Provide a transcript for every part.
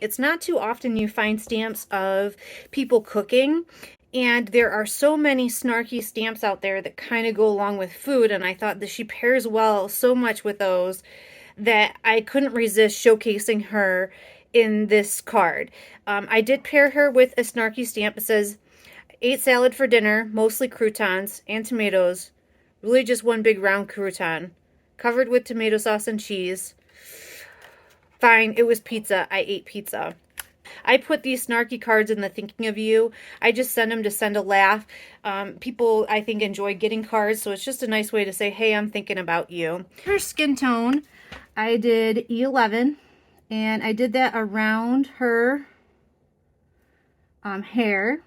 It's not too often you find stamps of people cooking, and there are so many snarky stamps out there that kind of go along with food, and I thought that she pairs well so much with those that I couldn't resist showcasing her in this card. I did pair her with a snarky stamp. It says, ate salad for dinner, mostly croutons and tomatoes. Really just one big round crouton. Covered with tomato sauce and cheese. Fine, it was pizza. I ate pizza. I put these snarky cards in the thinking of you. I just send them to send a laugh. People, I think, enjoy getting cards, so it's just a nice way to say, hey, I'm thinking about you. Her skin tone, I did E11, and I did that around her hair.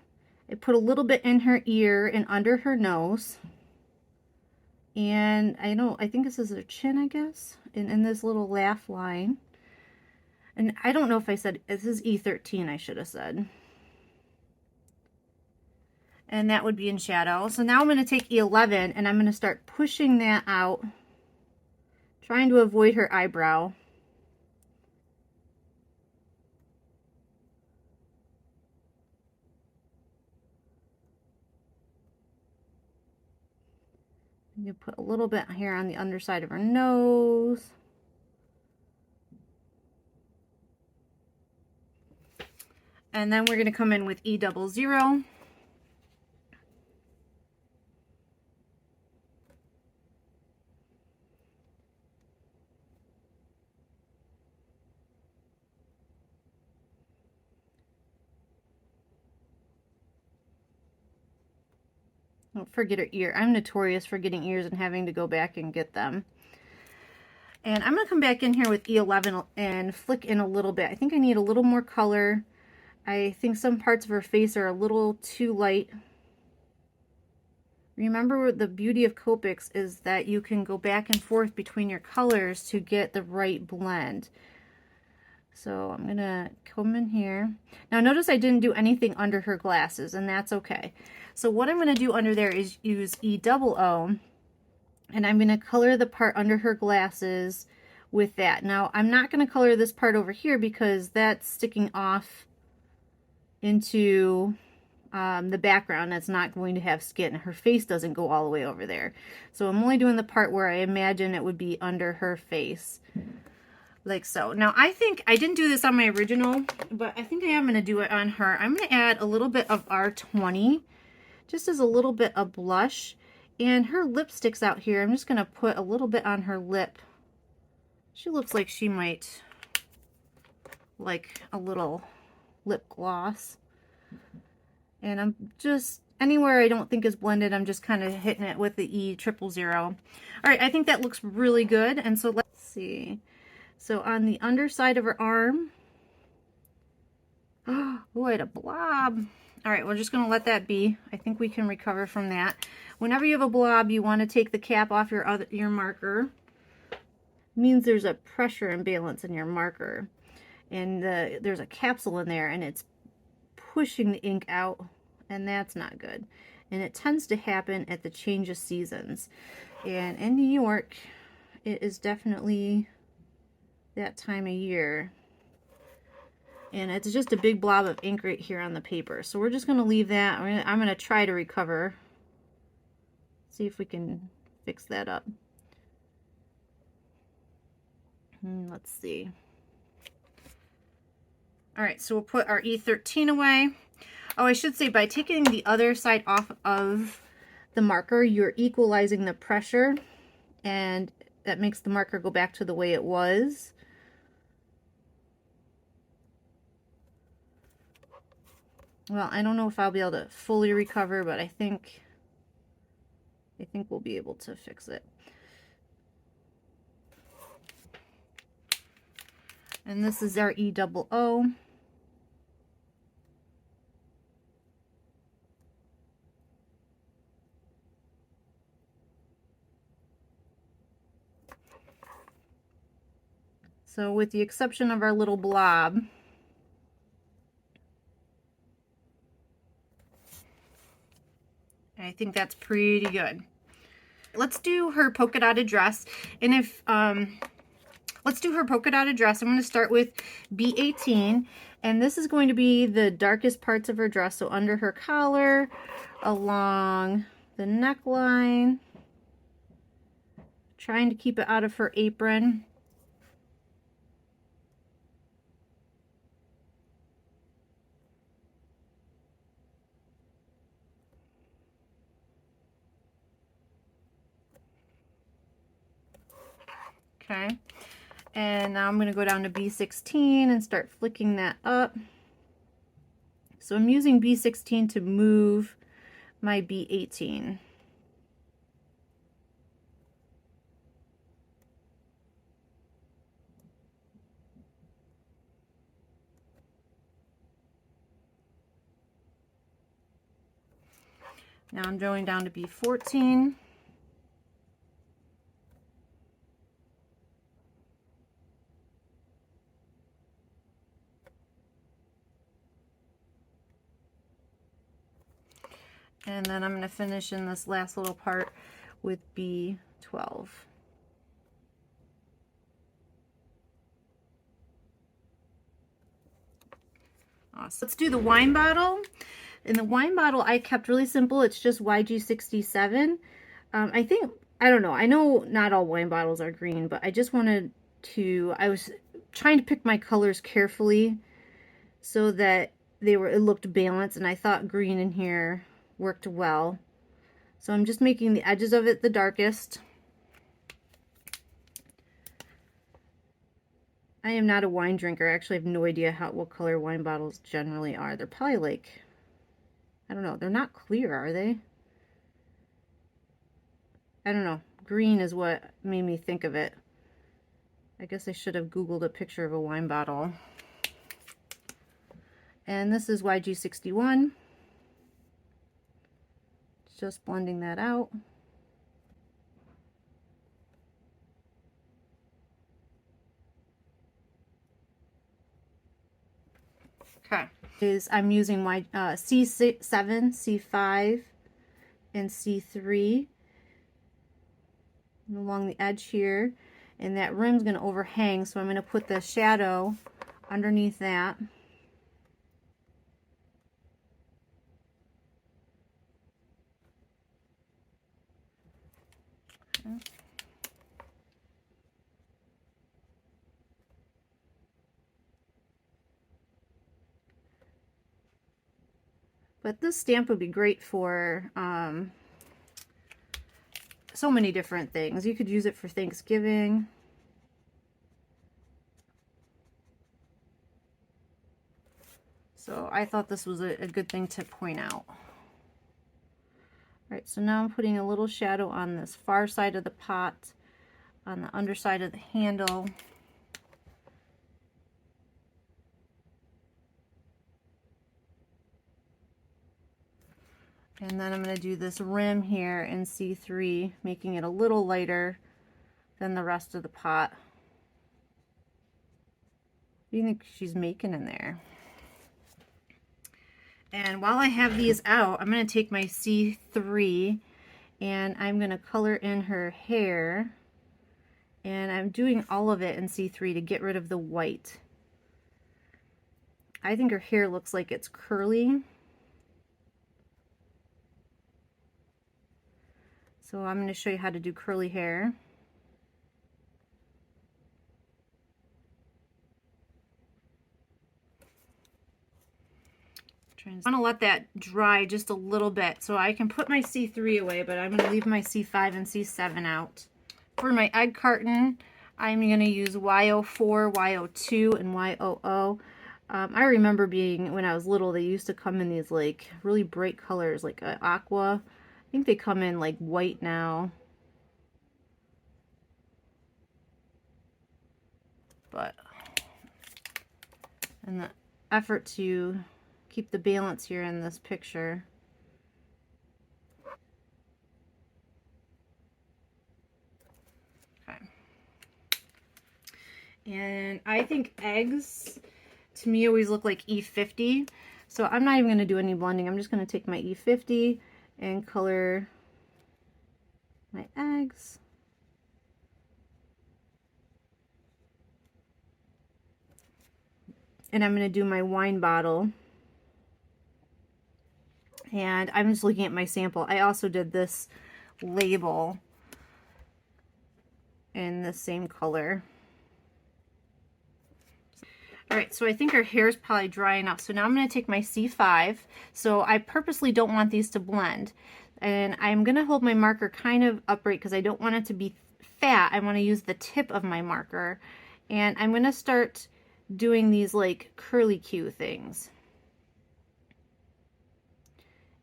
I put a little bit in her ear and under her nose. And I think this is her chin, I guess, in this little laugh line. And I don't know if I said, this is E13, I should have said. And that would be in shadow. So now I'm going to take E11 and I'm going to start pushing that out, trying to avoid her eyebrow. You put a little bit here on the underside of her nose. And then we're going to come in with E00. Don't forget her ear. I'm notorious for getting ears and having to go back and get them. And I'm going to come back in here with E11 and flick in a little bit. I think I need a little more color. I think some parts of her face are a little too light. Remember, the beauty of Copics is that you can go back and forth between your colors to get the right blend. So I'm going to come in here. Now notice I didn't do anything under her glasses, and that's okay. So what I'm going to do under there is use E00, and I'm going to color the part under her glasses with that. Now I'm not going to color this part over here because that's sticking off into the background. That's not going to have skin. Her face doesn't go all the way over there. So I'm only doing the part where I imagine it would be under her face. Like so. Now I think I didn't do this on my original, but I think I am going to do it on her. I'm going to add a little bit of R20 just as a little bit of blush. And her lipstick's out here. I'm just going to put a little bit on her lip. She looks like she might like a little lip gloss. And I'm just, anywhere I don't think is blended, I'm just kind of hitting it with the E00. All right, I think that looks really good. And so let's see. So on the underside of her arm, oh, I had a blob. All right, we're just going to let that be. I think we can recover from that. Whenever you have a blob, you want to take the cap off your marker. It means there's a pressure imbalance in your marker. And there's a capsule in there, and it's pushing the ink out, and that's not good. And it tends to happen at the change of seasons. And in New York, it is definitely that time of year. And it's just a big blob of ink right here on the paper. So we're just going to leave that. I'm going to try to recover. See if we can fix that up. Let's see. All right, so we'll put our E13 away. Oh, I should say, by taking the other side off of the marker, you're equalizing the pressure, and that makes the marker go back to the way it was. Well, I don't know if I'll be able to fully recover, but I think we'll be able to fix it. And this is our E00. So with the exception of our little blob, I think that's pretty good. Let's do her polka dotted dress. And if Let's do her polka dotted dress. I'm going to start with B18, and this is going to be the darkest parts of her dress. So under her collar, along the neckline, trying to keep it out of her apron. Okay, and now I'm going to go down to B16 and start flicking that up. So I'm using B16 to move my B18. Now I'm going down to B14. And then I'm going to finish in this last little part with B12. Awesome. Let's do the wine bottle. In the wine bottle, I kept really simple. It's just YG67. I don't know. I know not all wine bottles are green, but I just wanted to, I was trying to pick my colors carefully so that it looked balanced, and I thought green in here worked well. So I'm just making the edges of it the darkest. I am not a wine drinker. I actually have no idea what color wine bottles generally are. They're probably like, I don't know, they're not clear, are they? I don't know. Green is what made me think of it. I guess I should have Googled a picture of a wine bottle. And this is YG61. Just blending that out. Okay. I'm using my C7, C5, and C3 along the edge here, and that rim's going to overhang, so I'm going to put the shadow underneath that. Okay. But this stamp would be great for so many different things. You could use it for Thanksgiving. So I thought this was a good thing to point out. All right, so now I'm putting a little shadow on this far side of the pot, on the underside of the handle. And then I'm going to do this rim here in C3, making it a little lighter than the rest of the pot. What do you think she's making in there? And while I have these out, I'm going to take my C3 and I'm going to color in her hair. And I'm doing all of it in C3 to get rid of the white. I think her hair looks like it's curly. So I'm going to show you how to do curly hair. I want to let that dry just a little bit so I can put my C3 away, but I'm going to leave my C5 and C7 out. For my egg carton, I'm going to use YO4, YO2, and YOO. I remember when I was little, they used to come in these like really bright colors, like aqua. I think they come in like white now. But in the effort to keep the balance here in this picture, okay. And I think eggs to me always look like E50, so I'm not even going to do any blending. I'm just going to take my E50 and color my eggs. And I'm going to do my wine bottle. And I'm just looking at my sample. I also did this label in the same color. All right, so I think our hair is probably dry enough. So now I'm going to take my C5. So I purposely don't want these to blend. And I'm going to hold my marker kind of upright because I don't want it to be fat. I want to use the tip of my marker. And I'm going to start doing these like curly Q things.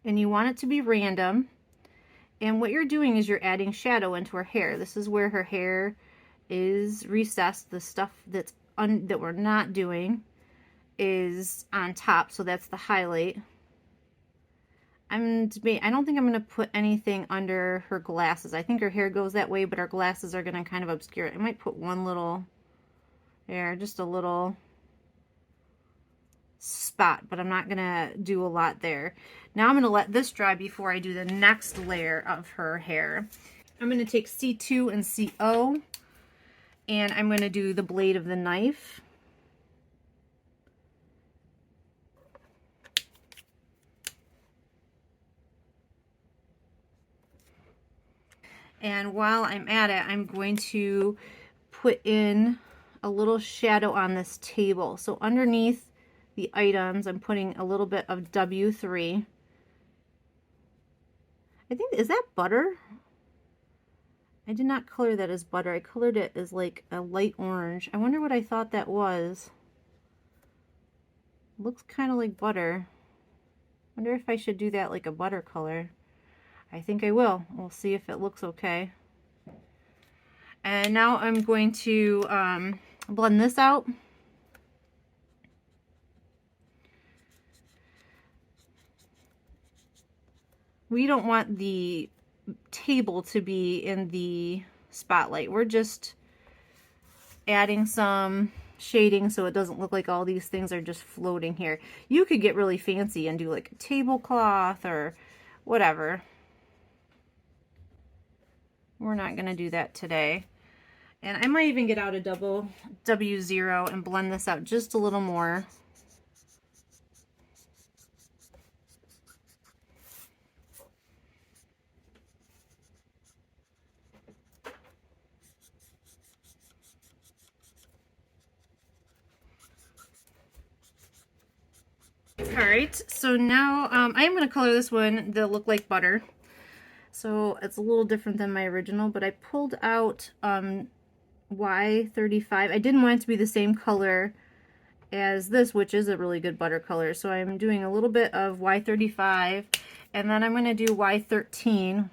And you want it to be random. And what you're doing is you're adding shadow into her hair. This is where her hair is recessed. The stuff that we're not doing is on top, so that's the highlight. I don't think I'm going to put anything under her glasses. I think her hair goes that way, but our glasses are going to kind of obscure it. I might put one little there, just a little spot, but I'm not going to do a lot there. Now I'm going to let this dry before I do the next layer of her hair. I'm going to take C2 and CO, and I'm going to do the blade of the knife. And while I'm at it, I'm going to put in a little shadow on this table. So underneath the items, I'm putting a little bit of W3. I think, is that butter? I did not color that as butter. I colored it as like a light orange. I wonder what I thought that was. Looks kind of like butter. Wonder if I should do that like a butter color. I think I will. We'll see if it looks okay. And now I'm going to blend this out. We don't want the table to be in the spotlight. We're just adding some shading so it doesn't look like all these things are just floating here. You could get really fancy and do like a tablecloth or whatever. We're not going to do that today. And I might even get out a double W0 and blend this out just a little more. Alright, so now I am going to color this one to look like butter. So it's a little different than my original, but I pulled out Y35. I didn't want it to be the same color as this, which is a really good butter color. So I'm doing a little bit of Y35, and then I'm going to do Y13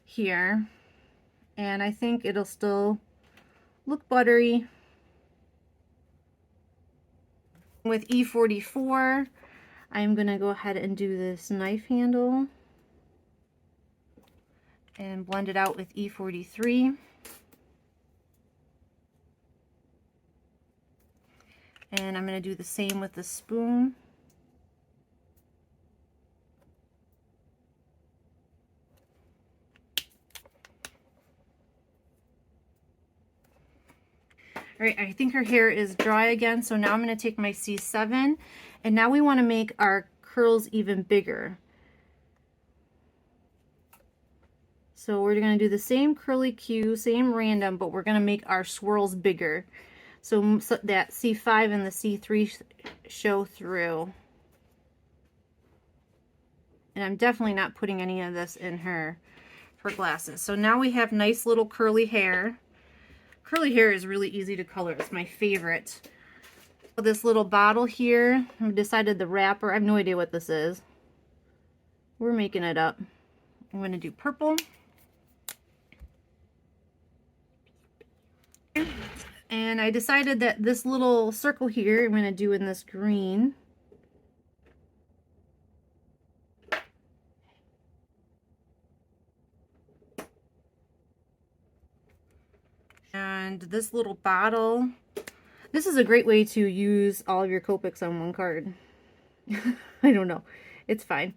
here. And I think it'll still look buttery. With E44, I'm going to go ahead and do this knife handle and blend it out with E43. And I'm going to do the same with the spoon. All right, I think her hair is dry again, so now I'm going to take my C7, and now we want to make our curls even bigger. So we're going to do the same curly Q, same random, but we're going to make our swirls bigger. So that C5 and the C3 show through. And I'm definitely not putting any of this in her glasses. So now we have nice little curly hair. Curly hair is really easy to color. It's my favorite. This little bottle here, I've decided the wrapper, I have no idea what this is. We're making it up. I'm going to do purple. And I decided that this little circle here, I'm going to do in this green. And this little bottle, this is a great way to use all of your Copics on one card. I don't know. It's fine.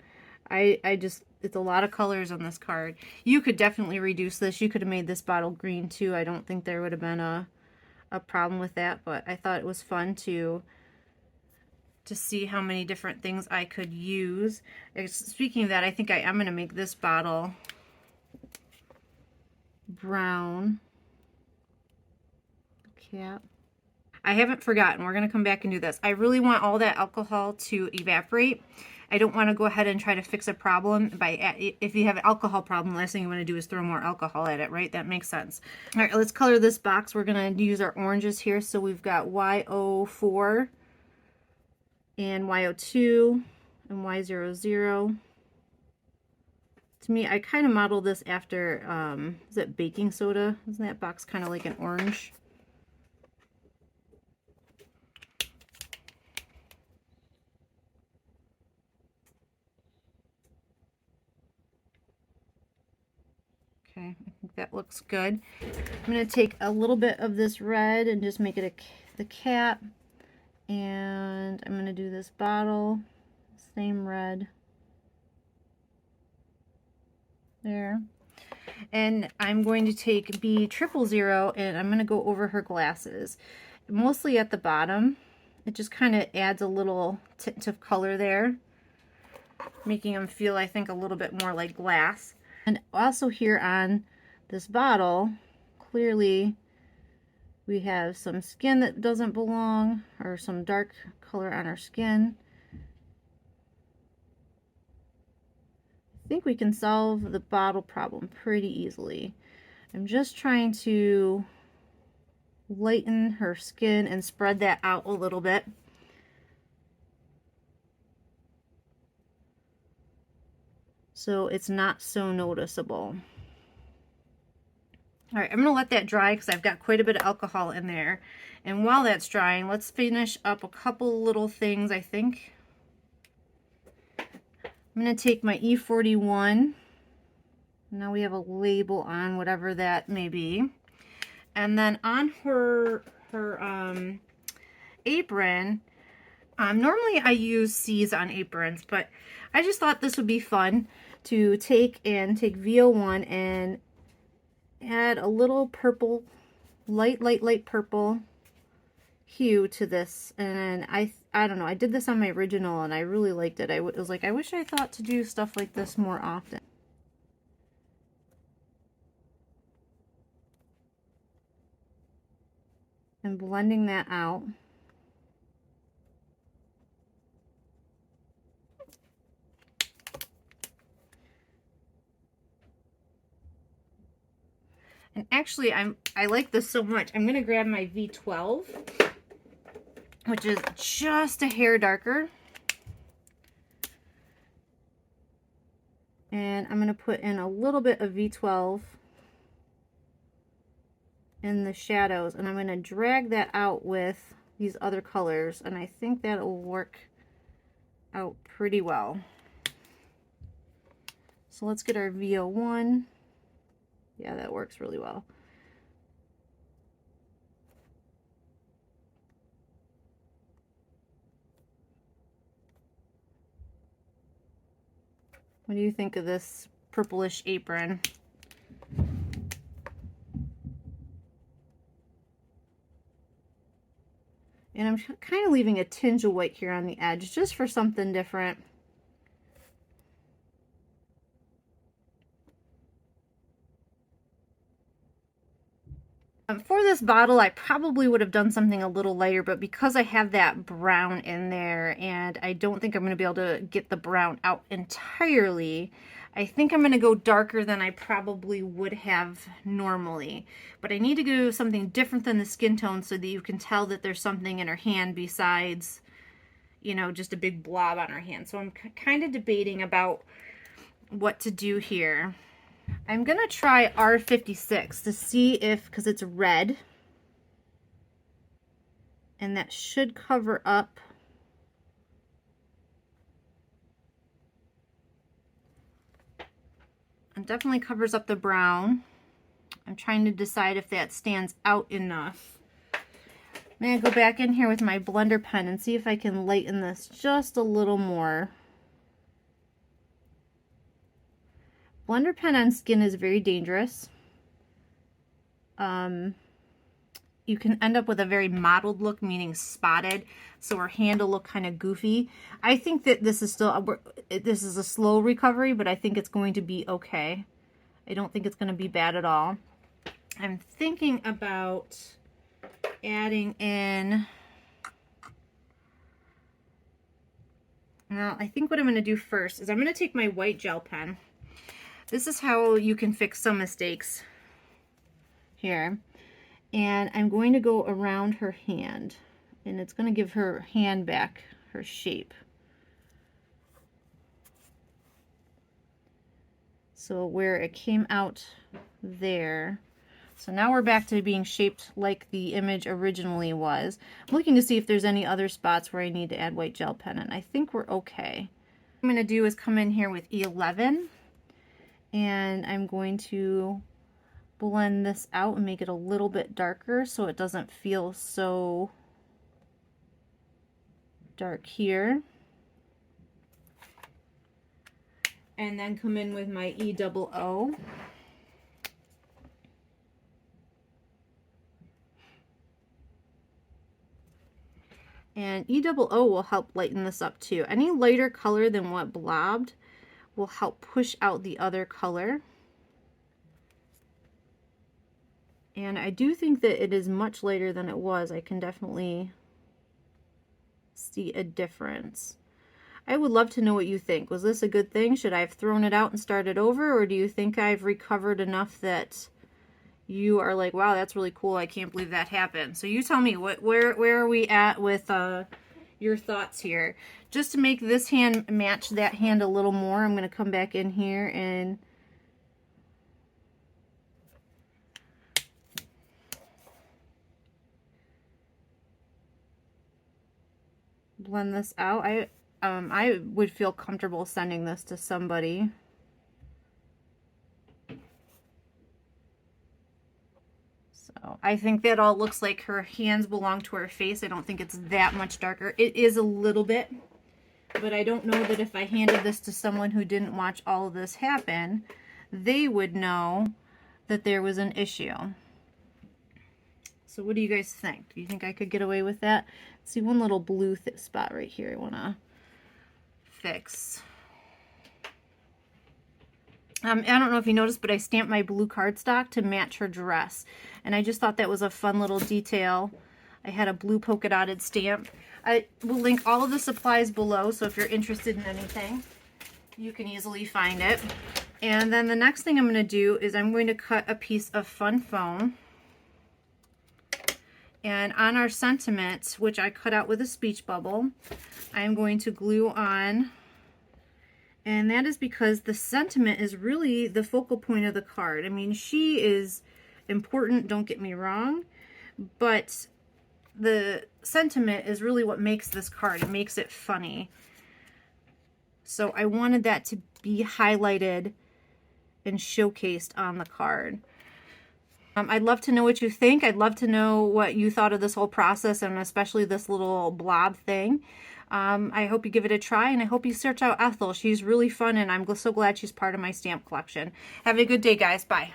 I just, it's a lot of colors on this card. You could definitely reduce this. You could have made this bottle green too. I don't think there would have been a a problem with that, but I thought it was fun to see how many different things I could use. Speaking of that, I think I am going to make this bottle brown cap. I haven't forgotten. We're going to come back and do this. I really want all that alcohol to evaporate. I don't want to go ahead and try to fix a problem by, if you have an alcohol problem, the last thing you want to do is throw more alcohol at it, right? That makes sense. All right, let's color this box. We're going to use our oranges here. So we've got Y04 and Y02 and Y00. To me, I kind of modeled this after, is it baking soda? Isn't that box kind of like an orange? Okay, I think that looks good. I'm going to take a little bit of this red and just make it the cap. And I'm going to do this bottle, same red. There. And I'm going to take B000 and I'm going to go over her glasses. Mostly at the bottom. It just kind of adds a little tint of color there, making them feel, I think, a little bit more like glass. And also here on this bottle, clearly we have some skin that doesn't belong, or some dark color on our skin. I think we can solve the bottle problem pretty easily. I'm just trying to lighten her skin and spread that out a little bit. So it's not so noticeable. All right, I'm going to let that dry because I've got quite a bit of alcohol in there. And while that's drying, let's finish up a couple little things, I think. I'm going to take my E41. Now we have a label on whatever that may be. And then on her apron, normally I use C's on aprons, but I just thought this would be fun to take VO1 and add a little purple, light purple hue to this. And I don't know, I did this on my original and I really liked it. I was like, I wish I thought to do stuff like this more often. And blending that out. And actually, I like this so much. I'm gonna grab my V12, which is just a hair darker. And I'm gonna put in a little bit of V12 in the shadows, and I'm going to drag that out with these other colors, and I think that'll work out pretty well. So let's get our VO1. Yeah, that works really well. What do you think of this purplish apron? And I'm kind of leaving a tinge of white here on the edge, just for something different. For this bottle, I probably would have done something a little lighter, but because I have that brown in there, and I don't think I'm going to be able to get the brown out entirely, I think I'm going to go darker than I probably would have normally. But I need to do something different than the skin tone so that you can tell that there's something in her hand besides, you know, just a big blob on her hand. So I'm kind of debating about what to do here. I'm going to try R56 to see if, because it's red, and that should cover up and definitely covers up the brown. I'm trying to decide if that stands out enough. I'm going to go back in here with my blender pen and see if I can lighten this just a little more. Blender pen on skin is very dangerous. you can end up with a very mottled look, meaning spotted, so her hand will look kind of goofy. I think that this is still, this is a slow recovery, but I think it's going to be okay. I don't think it's going to be bad at all. I'm thinking about adding in, now I think what I'm going to do first is I'm going to take my white gel pen. This is how you can fix some mistakes here. And I'm going to go around her hand, and it's going to give her hand back her shape. So where it came out there. So now we're back to being shaped like the image originally was. I'm looking to see if there's any other spots where I need to add white gel pen, and I think we're okay. What I'm going to do is come in here with 11, and I'm going to blend this out and make it a little bit darker so it doesn't feel so dark here. And then come in with my E-double-O. And E-double-O will help lighten this up too. Any lighter color than what blobbed will help push out the other color. And I do think that it is much lighter than it was. I can definitely see a difference. I would love to know what you think. Was this a good thing? Should I have thrown it out and started over? Or do you think I've recovered enough that you are like, wow, that's really cool. I can't believe that happened. So you tell me, where are we at with your thoughts here? Just to make this hand match that hand a little more, I'm going to come back in here and blend this out. I would feel comfortable sending this to somebody. So I think that all looks like her hands belong to her face. I don't think it's that much darker. It is a little bit, but I don't know that if I handed this to someone who didn't watch all of this happen, they would know that there was an issue. So what do you guys think? Do you think I could get away with that? See, one little blue spot right here I want to fix. I don't know if you noticed, but I stamped my blue cardstock to match her dress. And I just thought that was a fun little detail. I had a blue polka dotted stamp. I will link all of the supplies below, so if you're interested in anything, you can easily find it. And then the next thing I'm going to do is I'm going to cut a piece of fun foam. And on our sentiment, which I cut out with a speech bubble, I'm going to glue on. And that is because the sentiment is really the focal point of the card. I mean, she is important, don't get me wrong, but the sentiment is really what makes this card. It makes it funny. So I wanted that to be highlighted and showcased on the card. I'd love to know what you think. I'd love to know what you thought of this whole process, and especially this little blob thing. I hope you give it a try, and I hope you search out Ethel. She's really fun, and I'm so glad she's part of my stamp collection. Have a good day, guys. Bye.